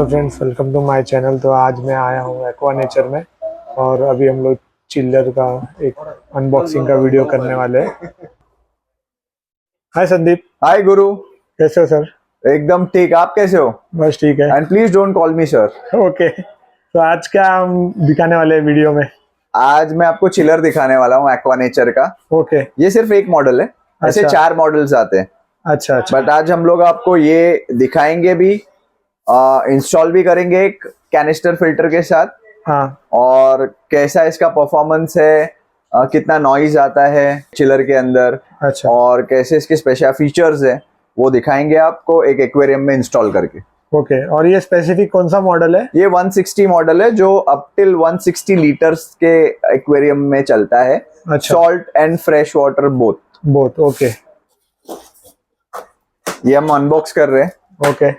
Friends, welcome to my channel. तो आज मैं आया हूँ एक्वा नेचर में और अभी हम लोग चिल्लर का एक अनबॉक्सिंग का वीडियो करने वाले हैं। हाय संदीप। हाय गुरु। कैसे हो सर? एकदम ठीक। आप कैसे हो? बस ठीक है। And please don't call me sir. Okay, तो आज क्या हम दिखाने वाले हैं वीडियो में? आज मैं आपको चिलर दिखाने वाला हूँ एक्वा नेचर का। ओके। ये सिर्फ एक मॉडल है, ऐसे अच्छा। 4 मॉडल्स आते हैं। अच्छा अच्छा। बट आज हम लोग आपको ये दिखाएंगे भी, इंस्टॉल भी करेंगे एक कैनिस्टर फिल्टर के साथ। हाँ। और कैसा इसका परफॉर्मेंस है, कितना नॉइज आता है चिलर के अंदर, अच्छा। और कैसे इसके स्पेशल फीचर्स है वो दिखाएंगे आपको एक एक्वेरियम में इंस्टॉल करके। ओके, और ये स्पेसिफिक कौन सा मॉडल है? ये 160 मॉडल है जो अप टिल 160 लीटर्स के एक्वेरियम में चलता है। अच्छा। Salt and fresh water both. Okay. ये हम अनबॉक्स कर रहे हैं। ओके।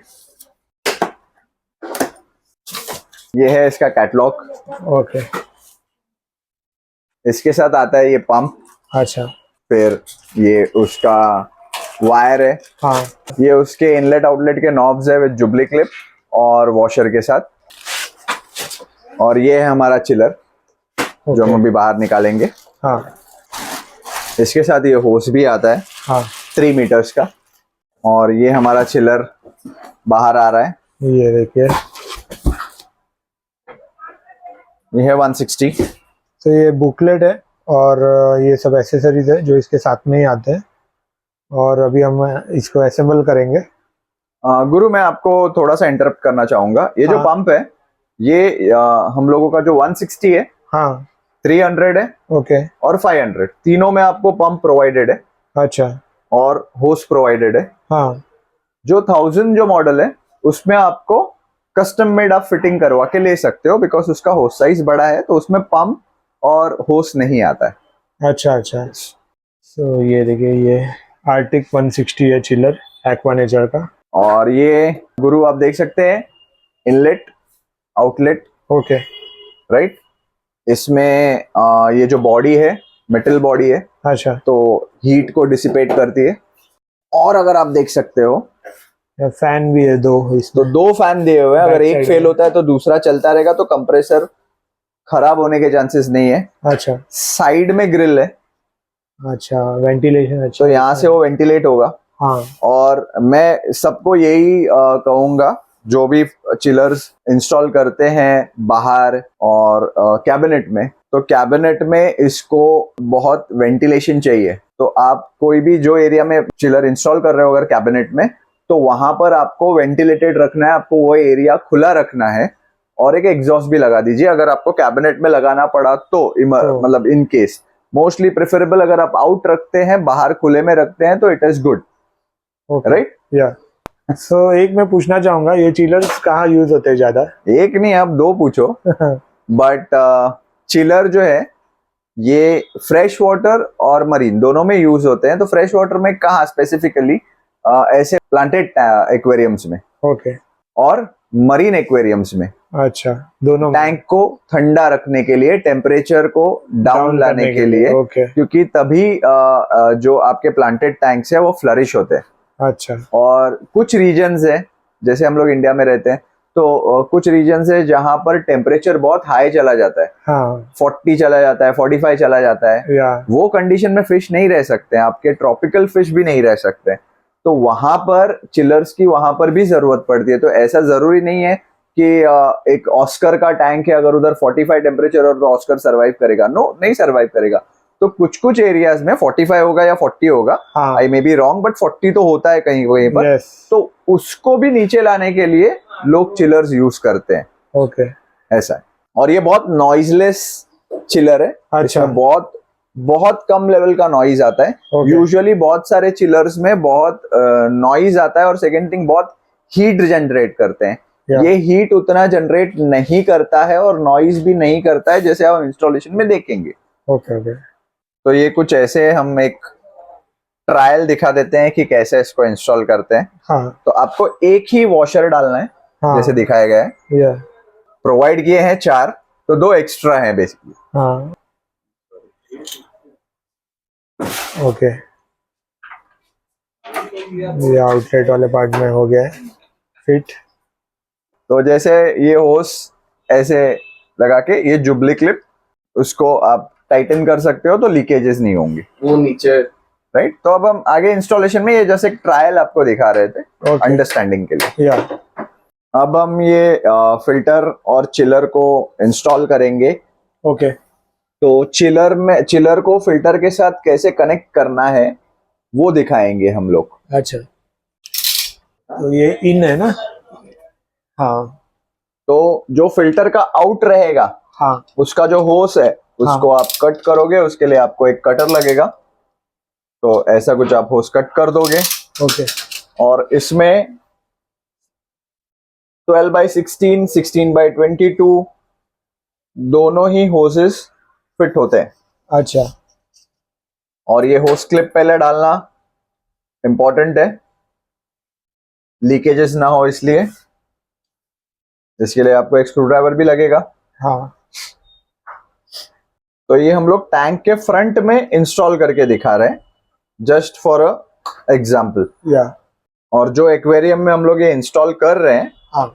ये है इसका कैटलॉग। ओके। इसके साथ आता है ये पंप, अच्छा। फिर ये उसका वायर है, हाँ। ये उसके इनलेट आउटलेट के नॉब्स है विद जुबली क्लिप और वॉशर के साथ, और ये है हमारा चिलर जो हम अभी बाहर निकालेंगे। हाँ। इसके साथ ये होस भी आता है, हाँ। 3 मीटर्स का, और ये हमारा चिलर बाहर आ रहा है। ये देखिए, ये है 160। तो ये बुकलेट है और ये सब एसेसरीज है जो इसके साथ में ही आते हैं, और अभी हम इसको असेंबल करेंगे। गुरु, मैं आपको थोड़ा सा इंटरप्ट करना चाहूंगा। ये जो हाँ। पंप है, ये हम लोगों का जो 160 है, हाँ। 300 है ओके। और 500, तीनों में आपको पंप प्रोवाइडेड है अच्छा। और होस प्रोवाइडेड है। हाँ। जो 1000 जो मॉडल है उसमें आपको कस्टम मेड आप फिटिंग करवा के ले सकते हो, बिकॉज उसका होस साइज बड़ा है तो उसमें पंप और होस नहीं आता है। अच्छा अच्छा। सो ये देखिए, ये आर्टिक 160 है चिलर एक्वा नेचर का। और ये गुरु आप देख सकते हैं, इनलेट आउटलेट, ओके। राइट। इसमें ये जो बॉडी है मेटल बॉडी है, अच्छा। तो हीट को डिसिपेट करती है। और अगर आप देख सकते हो फैन भी है 2 तो इसमें। 2 फैन दिए हुए हैं। अगर बैक एक साइड फेल में। होता है तो दूसरा चलता रहेगा, तो कंप्रेसर खराब होने के चांसेस नहीं है। अच्छा। साइड में ग्रिल है, अच्छा, वेंटिलेशन अच्छा तो यहाँ से वो वेंटिलेट होगा। हाँ। और मैं सबको यही कहूंगा, जो भी चिलर्स इंस्टॉल करते हैं बाहर और कैबिनेट में, तो कैबिनेट में इसको बहुत वेंटिलेशन चाहिए। तो आप कोई भी जो एरिया में चिलर इंस्टॉल कर रहे हो अगर कैबिनेट में, तो वहां पर आपको वेंटिलेटेड रखना है, आपको वो एरिया खुला रखना है। और एक एग्जॉस्ट भी लगा दीजिए अगर आपको कैबिनेट में लगाना पड़ा तो मतलब इन केस। मोस्टली प्रेफरेबल अगर आप आउट रखते हैं, बाहर खुले में रखते हैं, तो इट इज गुड, राइट। या सो एक मैं पूछना चाहूंगा, ये चिलर्स कहाँ यूज होते हैं ज्यादा? एक नहीं, आप 2 पूछो। बट चिलर जो है ये फ्रेश वाटर और मरीन दोनों में यूज होते हैं। तो फ्रेश वाटर में कहाँ स्पेसिफिकली, ऐसे प्लांटेड एक्वेरियम्स में, ओके। और मरीन एक्वेरियम्स में। अच्छा, दोनों टैंक को ठंडा रखने के लिए, टेम्परेचर को डाउन लाने के लिए, ओके। क्योंकि तभी जो आपके प्लांटेड टैंक्स है वो फ्लरिश होते हैं। अच्छा। और कुछ रीजन्स है, जैसे हम लोग इंडिया में रहते हैं, तो कुछ रीजन्स है जहां पर टेम्परेचर बहुत हाई चला जाता है। हाँ। 40 चला जाता है, 45 चला जाता है। या वो कंडीशन में फिश नहीं रह सकते हैं, आपके ट्रॉपिकल फिश भी नहीं रह सकते हैं। तो वहां पर चिलर्स की वहां पर भी जरूरत पड़ती है। तो ऐसा जरूरी नहीं है कि एक ऑस्कर का टैंक है, अगर उधर 45 टेम्परेचर और तो ऑस्कर सर्वाइव करेगा। नो, नहीं सर्वाइव करेगा। तो कुछ कुछ एरियाज में 45 होगा या 40 होगा, आई मे बी रॉन्ग, बट 40 तो होता है कहीं कहीं पर। तो उसको भी नीचे लाने के लिए लोग चिलर्स यूज करते हैं। ओके। ऐसा है। और ये बहुत नॉइजलेस चिलर है। अच्छा। इसमें बहुत बहुत कम लेवल का नॉइज आता है। यूजुअली बहुत सारे चिलर्स में बहुत नॉइज आता है, और सेकेंड थिंग बहुत हीट जनरेट करते हैं। ये हीट उतना जनरेट नहीं करता है और नॉइज भी नहीं करता है, जैसे आप इंस्टॉलेशन में देखेंगे। Okay okay. तो ये कुछ ऐसे हम एक ट्रायल दिखा देते हैं कि कैसे इसको इंस्टॉल करते हैं। हाँ। तो आपको एक ही वॉशर डालना है, हाँ। जैसे दिखाया गया है। प्रोवाइड किए हैं 4, तो 2 एक्स्ट्रा हैं बेसिकली। हाँ। ओके, ये आउटलेट वाले पार्ट में हो गया है फिट। तो जैसे ये होस ऐसे लगा के ये जुबली क्लिप उसको आप टाइटन कर सकते हो तो लीकेजेस नहीं होंगे वो नीचे राइट। तो अब हम आगे इंस्टॉलेशन में ये जैसे एक ट्रायल आपको दिखा रहे थे Okay. अंडरस्टैंडिंग के लिए। या अब हम ये फिल्टर और चिलर को इंस्टॉल करेंगे। ओके तो चिलर को फिल्टर के साथ कैसे कनेक्ट करना है वो दिखाएंगे हम लोग। अच्छा, तो ये इन है ना? हाँ तो जो फिल्टर का आउट रहेगा हाँ उसका जो होस है उसको आप कट करोगे, उसके लिए आपको एक कटर लगेगा। तो ऐसा कुछ आप होस कट कर दोगे ओके और इसमें 12/16, 16/22 दोनों ही होसेस फिट होते हैं। अच्छा और ये होस क्लिप पहले डालना इंपॉर्टेंट है, लीकेजेस ना हो इसलिए। इसके लिए आपको एक स्क्रू ड्राइवर भी लगेगा। हाँ तो ये हम लोग टैंक के फ्रंट में इंस्टॉल करके दिखा रहे हैं जस्ट फॉर अ एग्जाम्पल। या और जो एक्वेरियम में हम लोग ये इंस्टॉल कर रहे हैं हाँ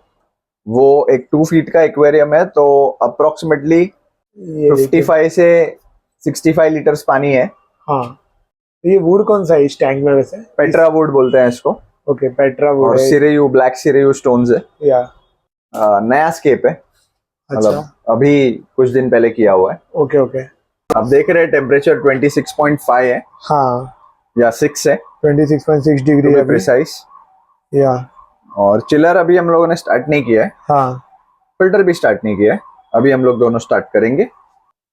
वो एक 2 फीट का एक्वेरियम है। तो अप्रोक्सीमेटली ये देखिए। 55 से 65 लीटर्स पानी है। हाँ, तो ये वुड कौन सा है इस टैंक में वैसे? पेट्रा वुड बोलते हैं इसको। ओके, पेट्रा वुड और है। सिरेयू, ब्लैक सिरेयू स्टोन्स है। या नया स्केप है, मतलब अच्छा, अभी कुछ दिन पहले किया हुआ है। Okay okay. आप देख रहे हैं टेम्परेचर 26.5 है हाँ, या 6 है 26.6 डिग्री टू बी अभी। प्रिसाइज। या और चिलर अभी हम लोगों ने स्टार्ट नहीं किया है, हाँ फिल्टर भी स्टार्ट नहीं किया है, अभी हम लोग दोनों स्टार्ट करेंगे।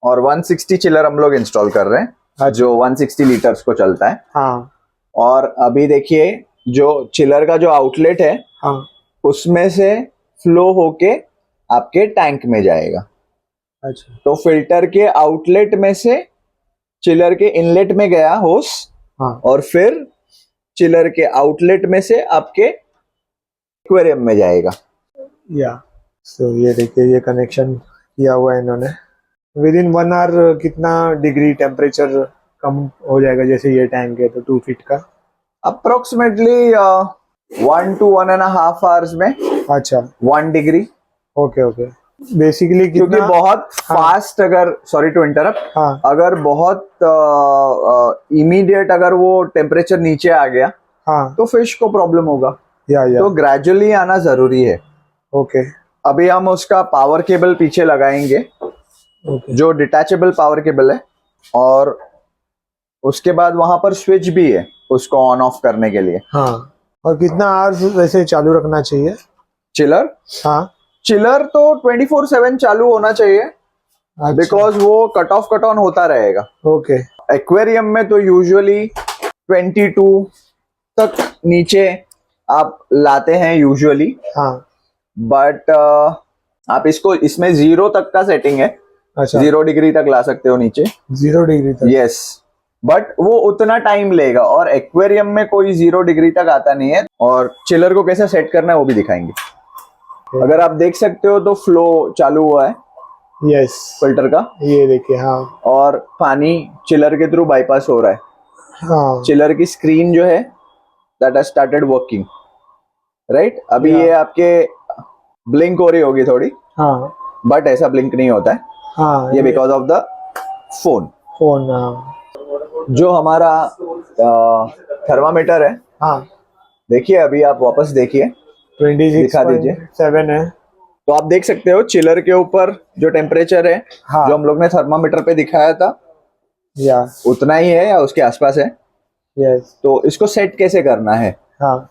और 160 चिलर हम लोग इंस्टॉल कर रहे हैं जो 160 लीटर्स को चलता है। हाँ और अभी देखिए जो चिलर का जो आउटलेट है हाँ उसमें से फ्लो होके आपके टैंक में जाएगा। अच्छा तो फिल्टर के आउटलेट में से चिलर के इनलेट में गया होस हाँ और फिर चिलर के आउटलेट में से आपके एक्वेरियम में जाएगा। या सो ये देखिए, ये कनेक्शन किया हुआ है इन्होंने। विद इन 1 आवर कितना डिग्री टेम्परेचर कम हो जाएगा? जैसे ये टैंक है तो 2 फीट का। अप्रोक्सीमेटली 1 to 1.5 आवर्स में अच्छा 1 डिग्री। Okay okay. बेसिकली क्योंकि कितना? बहुत फास्ट अगर, सॉरी टू इंटरप्ट, हाँ अगर बहुत इमीडिएट अगर वो टेम्परेचर नीचे आ गया हाँ तो फिश को प्रॉब्लम होगा। या तो ग्रेजुअली आना जरूरी है। ओके अभी हम उसका पावर केबल पीछे लगाएंगे ओके जो डिटैचेबल पावर केबल है। और उसके बाद वहां पर स्विच भी है उसको ऑन ऑफ करने के लिए। हाँ। और कितना आवर्स वैसे चालू रखना चाहिए? चिलर हाँ चिलर तो 24/7 चालू होना चाहिए अच्छा बिकॉज वो कट ऑफ कट ऑन होता रहेगा। ओके एक्वेरियम में तो यूजुअली 22 तक नीचे आप लाते हैं यूजुअली, हाँ बट आप इसको इसमें 0 तक का सेटिंग है, अच्छा 0 डिग्री तक ला सकते हो नीचे। 0 डिग्री तक? यस, बट वो उतना टाइम लेगा और एक्वेरियम में कोई 0 डिग्री तक आता नहीं है। और चिलर को कैसे सेट करना है वो भी दिखाएंगे। अगर आप देख सकते हो तो फ्लो चालू हुआ है यस, फिल्टर का, ये देखिए। हाँ और पानी चिलर के थ्रू बाईपास हो रहा है। हाँ चिलर की स्क्रीन जो है that has started working right. अभी Yeah. ये आपके ब्लिंक हो रही होगी थोड़ी, हाँ बट ऐसा ब्लिंक नहीं होता है, हाँ ये because of the phone. Phone. हाँ जो हमारा थर्मामीटर है, हाँ देखिए अभी आप वापस देखिए, दिखा दीजिए। 26.7 है। तो आप देख सकते हो चिलर के ऊपर जो टेम्परेचर है हाँ जो हम लोग ने थर्मामीटर पे दिखाया था या उतना ही है या उसके आसपास है। यस तो इसको सेट कैसे करना है, हाँ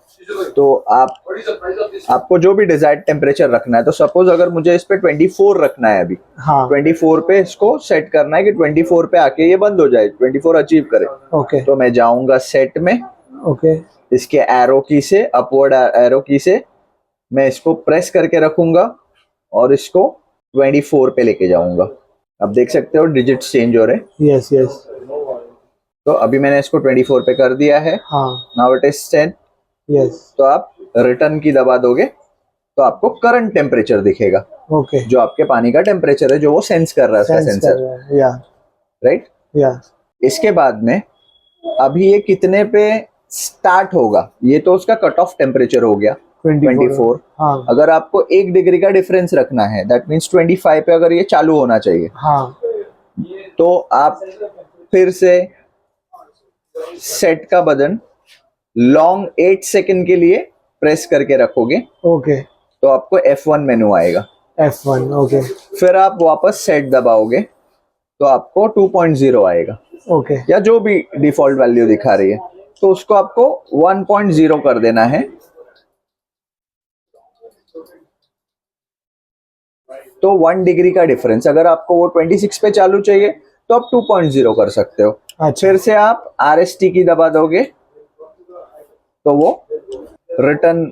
तो आपको जो भी डिजायर्ड टेम्परेचर रखना है, तो सपोज अगर मुझे इस पे 24 रखना है अभी, हाँ 24 पे इसको सेट करना है कि 24 पे आके ये बंद हो जाए, 24 अचीव करे। ओके तो मैं जाऊंगा सेट में, ओके इसके एरो की से, अपवर्ड एरो की से मैं इसको प्रेस करके रखूंगा और इसको 24 पे लेके जाऊंगा। अब देख सकते हो डिजिट्स चेंज हो रहे। यस यस तो अभी मैंने इसको 24 पे कर दिया है। हाँ now it is set. Yes तो आप रिटर्न की दबा दोगे तो आपको करंट टेम्परेचर दिखेगा, ओके। जो आपके पानी का टेम्परेचर है जो वो सेंस कर रहा है, उसका सेंस कर सेंसर, रहा है। या राइट। या इसके बाद में अभी ये कितने पे स्टार्ट होगा, ये तो उसका कट ऑफ टेम्परेचर हो गया। 24। हाँ अगर आपको 1 डिग्री का डिफरेंस रखना है, दैट मीन्स 25 पे अगर ये चालू होना चाहिए, हाँ तो आप फिर से सेट का बटन लॉन्ग 8 सेकंड के लिए प्रेस करके रखोगे, ओके तो आपको F1 मेनू आएगा। F1 ओके फिर आप वापस सेट दबाओगे तो आपको 2.0 आएगा, ओके या जो भी डिफॉल्ट वैल्यू दिखा रही है, तो उसको आपको 1.0 कर देना है। तो 1 डिग्री का डिफरेंस, अगर आपको वो 26 पे चालू चाहिए तो आप 2.0 कर सकते हो। अच्छा फिर से आप RST की दबा दोगे तो वो रिटर्न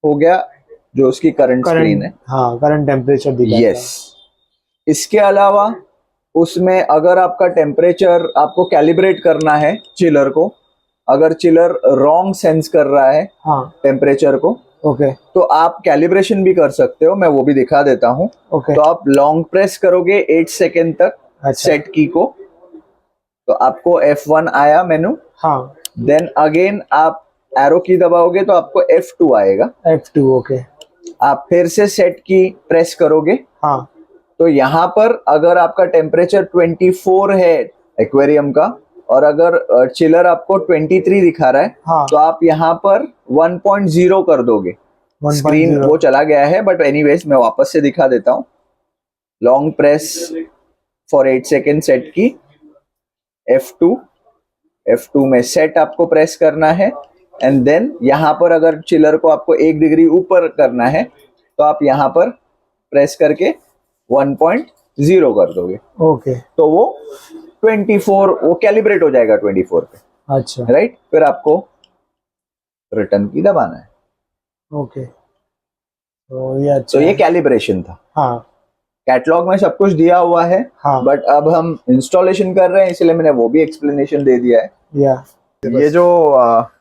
हो गया जो उसकी करंट स्क्रीन है। हाँ करंट टेम्परेचर दिखाता यस। इसके अलावा उसमें अगर आपका टेम्परेचर आपको कैलिब्रेट करना है चिलर को, अगर चिलर रॉन्ग सेंस कर रहा है हाँ टेम्परेचर को, ओके तो आप कैलिब्रेशन भी कर सकते हो, मैं वो भी दिखा देता हूँ। ओके तो आप लॉन्ग प्रेस करोगे 8 सेकेंड तक अच्छा सेट की को, तो आपको F1 आया मेनू। हाँ देन अगेन आप एरो की दबाओगे तो आपको F2 आएगा। F2 ओके आप फिर से सेट की प्रेस करोगे हाँ तो यहाँ पर अगर आपका टेम्परेचर 24 है एक्वेरियम का, और अगर चिलर आपको 23 दिखा रहा है, हाँ तो आप यहाँ पर 1.0 कर दोगे। 1.0 स्क्रीन वो चला गया है, बट एनीवेज मैं वापस से दिखा देता हूँ। Long press for 8 second set की, F2 में सेट आपको प्रेस करना है, एंड देन यहाँ पर अगर चिलर को आपको 1 डिग्री ऊपर करना है तो आप यहाँ पर प्रेस करके 1.0 कर दोगे, ओके तो वो 24 वो कैलिब्रेट हो जाएगा 24 पे, अच्छा राइट। फिर आपको रिटर्न की दबाना है। ओके तो ये अच्छा तो ये है। कैलिब्रेशन था। हाँ कैटलॉग में सब कुछ दिया हुआ है, हाँ बट अब हम इंस्टॉलेशन कर रहे हैं इसलिए मैंने वो भी एक्सप्लेनेशन दे दिया है। या ये जो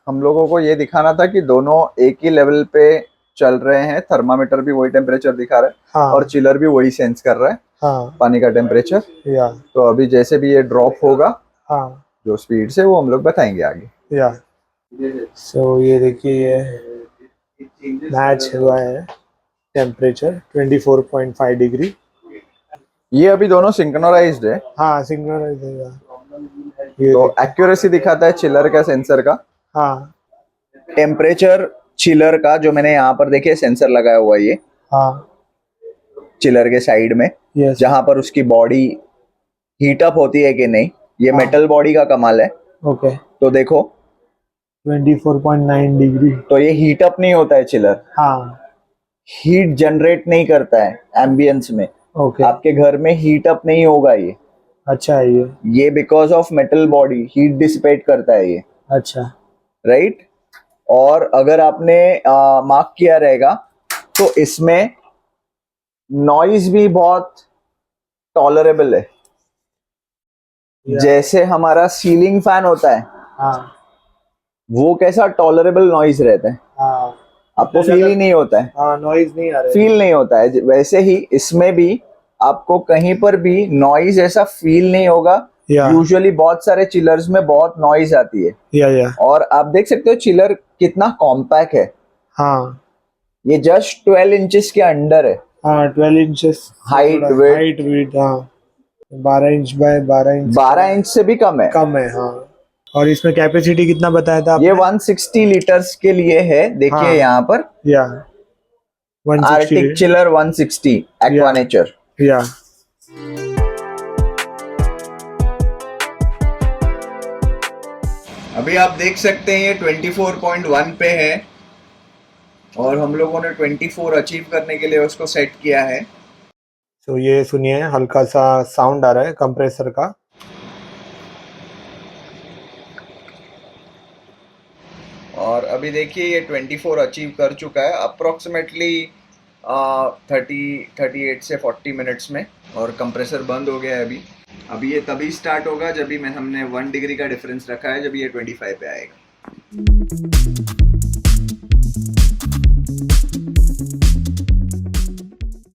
हम लोगों को ये दिखाना था कि दोनों एक ही लेवल पे चल रहे हैं, थर्मामीटर भी वही टेम्परेचर दिखा रहा है हाँ और चिलर भी वही सेंस कर रहा है हाँ पानी का टेम्परेचर। या तो अभी जैसे भी ये ड्रॉप होगा हाँ जो स्पीड से, वो हम लोग बताएंगे आगे। या सो ये देखिए ये मैच हुआ है टेम्परेचर 24.5 डिग्री। ये अभी दोनों सिंक्रोनाइज्ड है, हाँ सिंक्रोनाइज है ये तो देखिए। एक्यूरेसी दिखाता है चिलर का, सेंसर का। हाँ टेम्परेचर चिलर का जो मैंने यहाँ पर देखिए सेंसर लगाया हुआ है, ये हाँ चिलर के साइड में, यस जहां पर उसकी बॉडी हीट अप होती है कि नहीं, ये हाँ। मेटल बॉडी का कमाल है। ओके तो देखो 24.9 डिग्री। तो ये हीट अप नहीं होता है चिलर, हाँ हीट जनरेट नहीं करता है एम्बियंस में, ओके आपके घर में हीट अप नहीं होगा ये। अच्छा है ये because of metal body heat dissipate करता है ये, अच्छा राइट। और अगर आपने मार्क किया रहेगा तो इसमें नॉइज भी बहुत टॉलरेबल है। जैसे हमारा सीलिंग फैन होता है, हाँ वो कैसा टॉलरेबल नॉइज रहता है, हाँ आपको फील ही नहीं होता है, हाँ नॉइज नहीं आ रहा है। फील नहीं होता है। वैसे ही इसमें भी आपको कहीं पर भी नॉइज ऐसा फील नहीं होगा। या यूजुअली बहुत सारे चिलर्स में बहुत नॉइज आती है, या और आप देख सकते हो चिलर कितना कॉम्पैक्ट है। हाँ ये जस्ट 12 इंचेस के अंडर है, हाँ 12 इंचेस हाइट हाइट विड्थ हाँ 12 इंच बाय 12 इंच 12 इंच से भी कम है। कम है हाँ। और इसमें कैपेसिटी कितना बताया था ये आपने? 160 लीटर्स के लिए है, देखिए हाँ। यहाँ पर या 160 आर्टिक चिलर 160 एक्वानेचर। या अभी आप देख सकते हैं ये 24.1 पे है, और हम लोगों ने 24 अचीव करने के लिए उसको सेट किया है। तो ये सुनिए हल्का सा साउंड आ रहा है कंप्रेसर का। और अभी देखिए ये 24 अचीव कर चुका है अप्रोक्सीमेटली 38 से 40 मिनट्स में, और कंप्रेसर बंद हो गया है अभी ये तभी स्टार्ट होगा जब भी हमने 1 डिग्री का डिफरेंस रखा है, जब ये 25 पे आएगा।